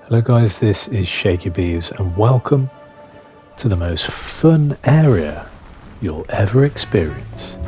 Hello guys, this is Shaky Bees and welcome to the most fun area you'll ever experience.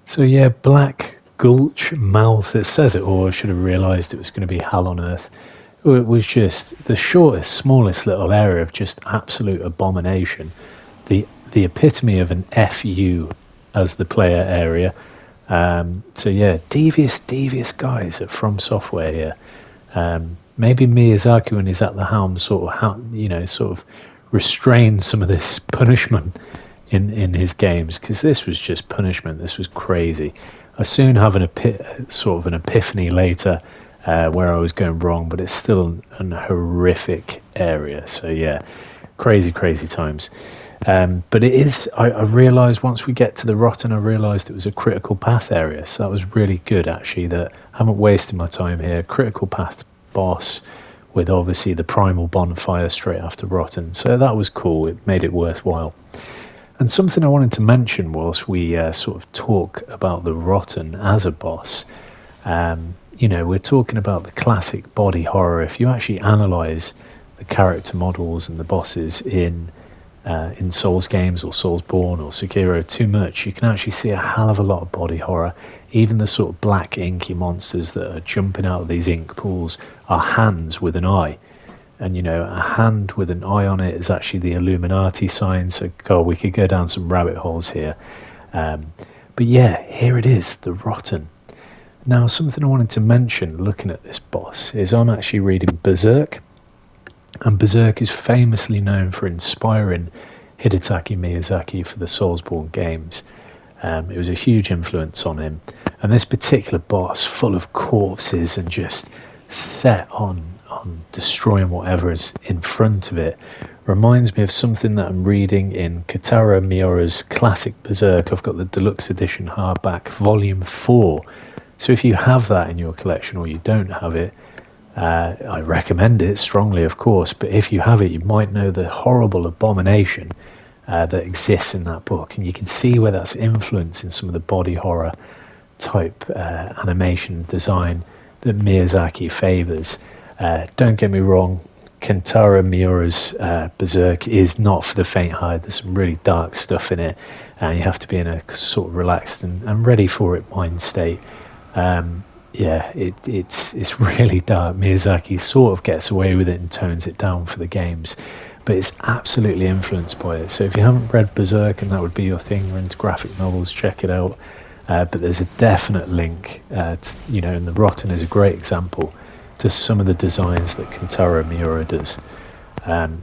So yeah, Black Gulch Mouth, it says it all. I should have realised it was going to be hell on earth. It was just the shortest, smallest little area of just absolute abomination. The epitome of an FU as the player area. So yeah, devious guys at From Software here. Maybe Miyazaki, when he's at the helm, sort of restrained some of this punishment in his games, because this was just punishment. This was crazy. I soon have an epiphany later where I was going wrong, but it's still an horrific area. So yeah, crazy times. But it is, I realised once we get to the Rotten, I realised it was a critical path area. So that was really good, actually, that I haven't wasted my time here. Critical path boss with obviously the primal bonfire straight after Rotten. So that was cool. It made it worthwhile. And something I wanted to mention whilst we sort of talk about the Rotten as a boss, we're talking about the classic body horror. If you actually analyse the character models and the bosses in Souls games or Soulsborne or Sekiro too much, you can actually see a hell of a lot of body horror. Even the sort of black inky monsters that are jumping out of these ink pools are hands with an eye. And, a hand with an eye on it is actually the Illuminati sign. So, God, we could go down some rabbit holes here. But yeah, here it is, the Rotten. Now, something I wanted to mention looking at this boss is I'm actually reading Berserk. And Berserk is famously known for inspiring Hidetaka Miyazaki for the Soulsborne games. It was a huge influence on him. And this particular boss, full of corpses and just set on destroying whatever is in front of it, reminds me of something that I'm reading in Kentaro Miura's classic Berserk. I've got the deluxe edition hardback, volume 4. So if you have that in your collection or you don't have it, I recommend it strongly, of course. But if you have it, you might know the horrible abomination that exists in that book, and you can see where that's influencing some of the body horror type animation design that Miyazaki favours. Don't get me wrong, Kentaro Miura's Berserk is not for the faint-hearted. There's some really dark stuff in it, and you have to be in a sort of relaxed and ready for it mind state. It's really dark. Miyazaki sort of gets away with it and tones it down for the games, but it's absolutely influenced by it. So if you haven't read Berserk and that would be your thing, you're into graphic novels, check it out. But there's a definite link, and the Rotten is a great example to some of the designs that Kentaro Miura does.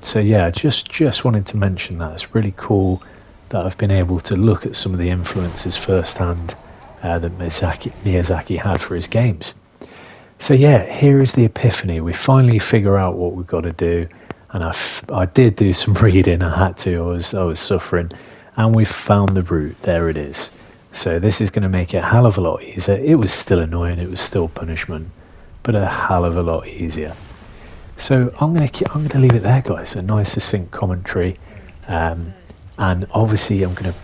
So yeah, just wanted to mention that. It's really cool that I've been able to look at some of the influences firsthand that Miyazaki had for his games. So yeah, here is the epiphany. We finally figure out what we've got to do, and I did do some reading. I had to. I was suffering, and we found the route. There it is. So this is going to make it a hell of a lot easier. It was still annoying. It was still punishment, but a hell of a lot easier. So I'm gonna leave it there, guys. A nice succinct commentary, and obviously I'm gonna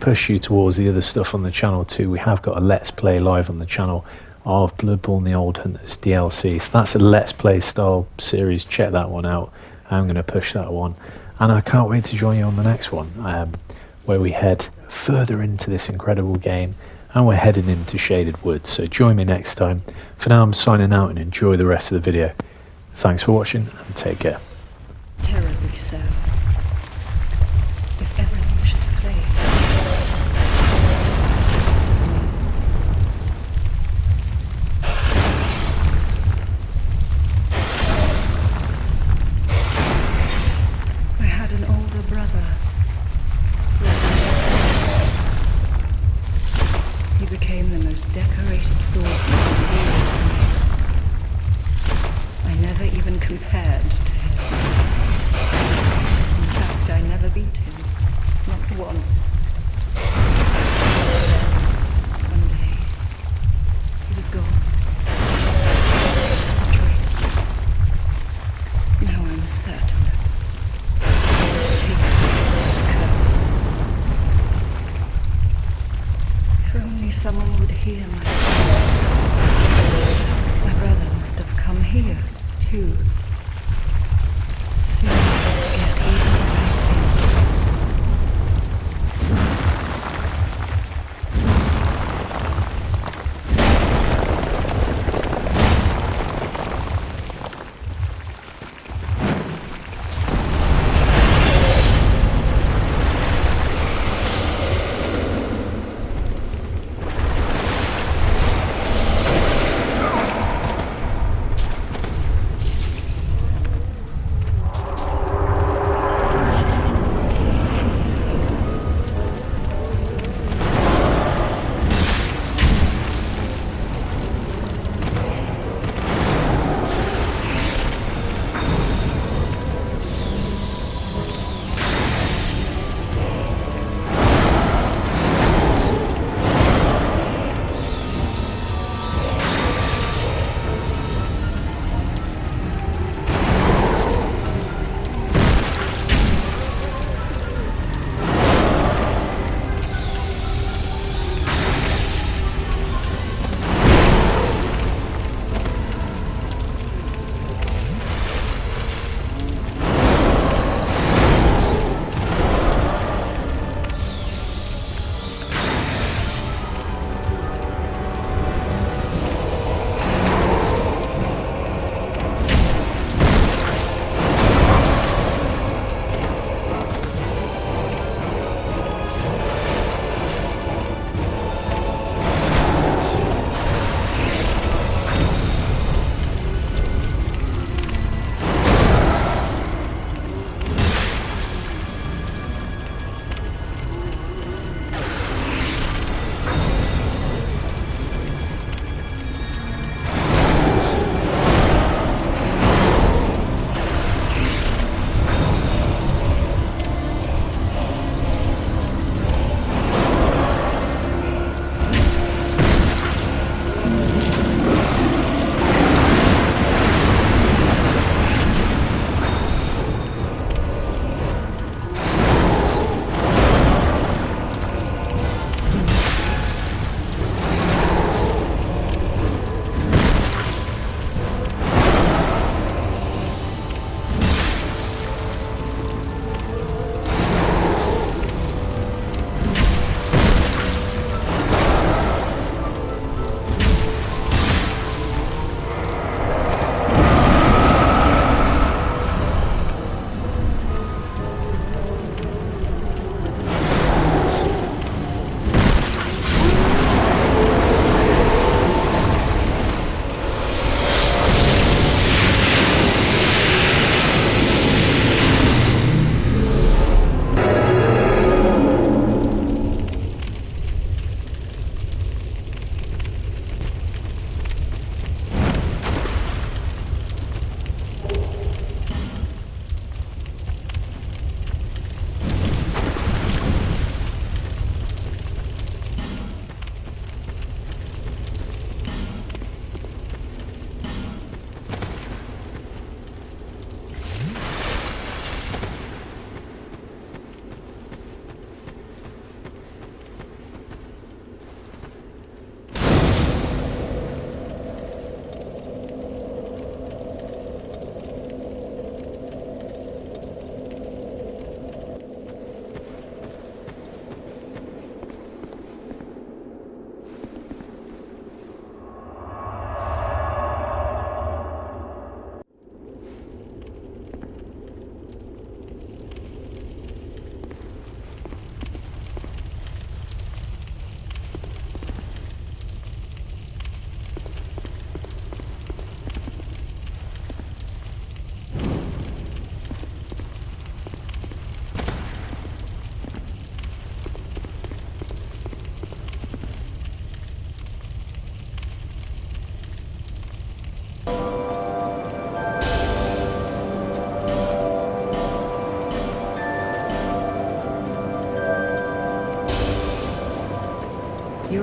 push you towards the other stuff on the channel too. We have got a Let's Play live on the channel of Bloodborne: The Old Hunters DLC. So that's a Let's Play style series. Check that one out. I'm gonna push that one, and I can't wait to join you on the next one, where we head further into this incredible game. And we're heading into Shaded Woods, so join me next time. For now, I'm signing out and enjoy the rest of the video. Thanks for watching and take care. Terribly so. If everything should fade. I had an older brother. He became the most decorated swordsman in the world. I never even compared to him. In fact, I never beat him. Not once. One day, he was gone. Not a trace. Now I'm certain. He was taken by the curse. If only someone would hear my cry. My brother must have come here, too. Soon I'll get even the right thing.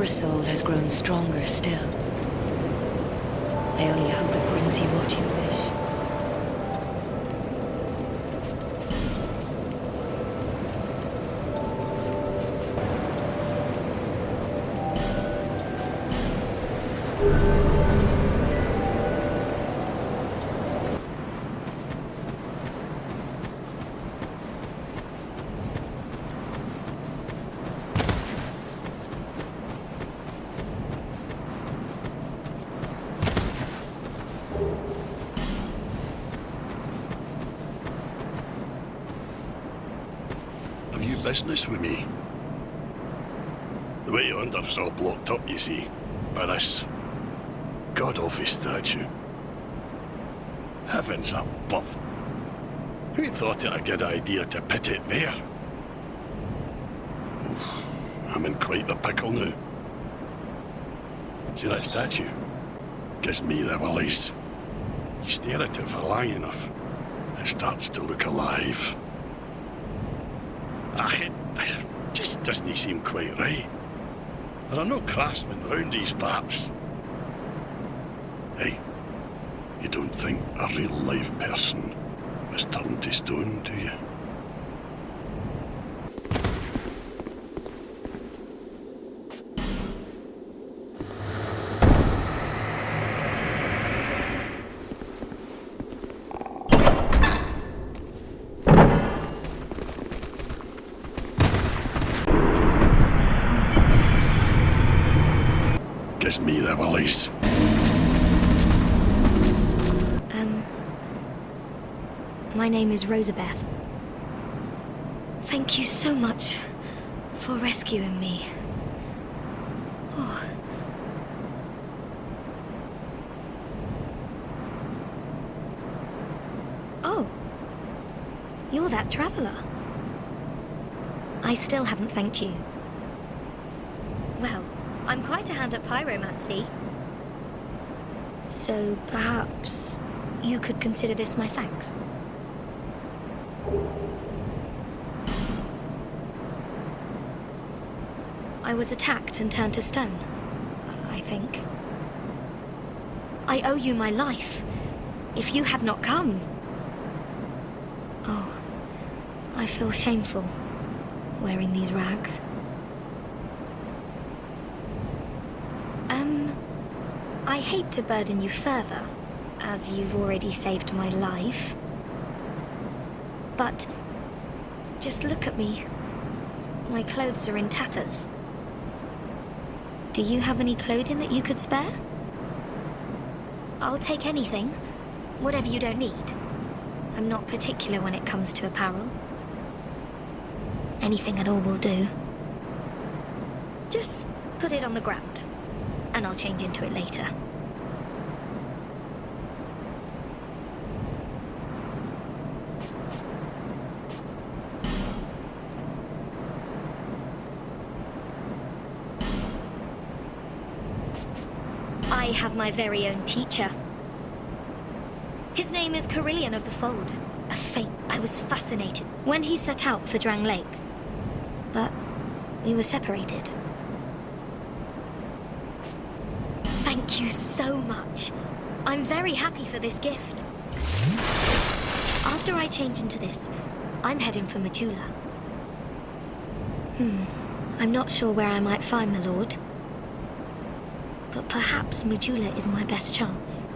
soul has grown stronger still. I only hope it brings you what you wish. Have you business with me? The way you're under is all blocked up, you see, by this god-awful statue. Heavens above! Who thought it a good idea to put it there? Oof, I'm in quite the pickle now. See that statue? Gives me the willies. You stare at it for long enough, it starts to look alive. It just doesn't seem quite right. There are no craftsmen round these parts. Hey, you don't think a real live person was turned to stone, do you? Gives me the willies. My name is Rosabeth. Thank you so much for rescuing me. Oh. Oh. You're that traveler. I still haven't thanked you. Well, I'm quite a hand at pyromancy. So perhaps you could consider this my thanks. I was attacked and turned to stone, I think. I owe you my life. If you had not come... Oh, I feel shameful wearing these rags. I hate to burden you further, as you've already saved my life. But just look at me. My clothes are in tatters. Do you have any clothing that you could spare? I'll take anything, whatever you don't need. I'm not particular when it comes to apparel. Anything at all will do. Just put it on the ground, and I'll change into it later. I have my very own teacher. His name is Carillion of the Fold. A fate. I was fascinated when he set out for Drang Lake. But we were separated. Thank you so much. I'm very happy for this gift. After I change into this, I'm heading for Majula. I'm not sure where I might find the Lord. But perhaps Majula is my best chance.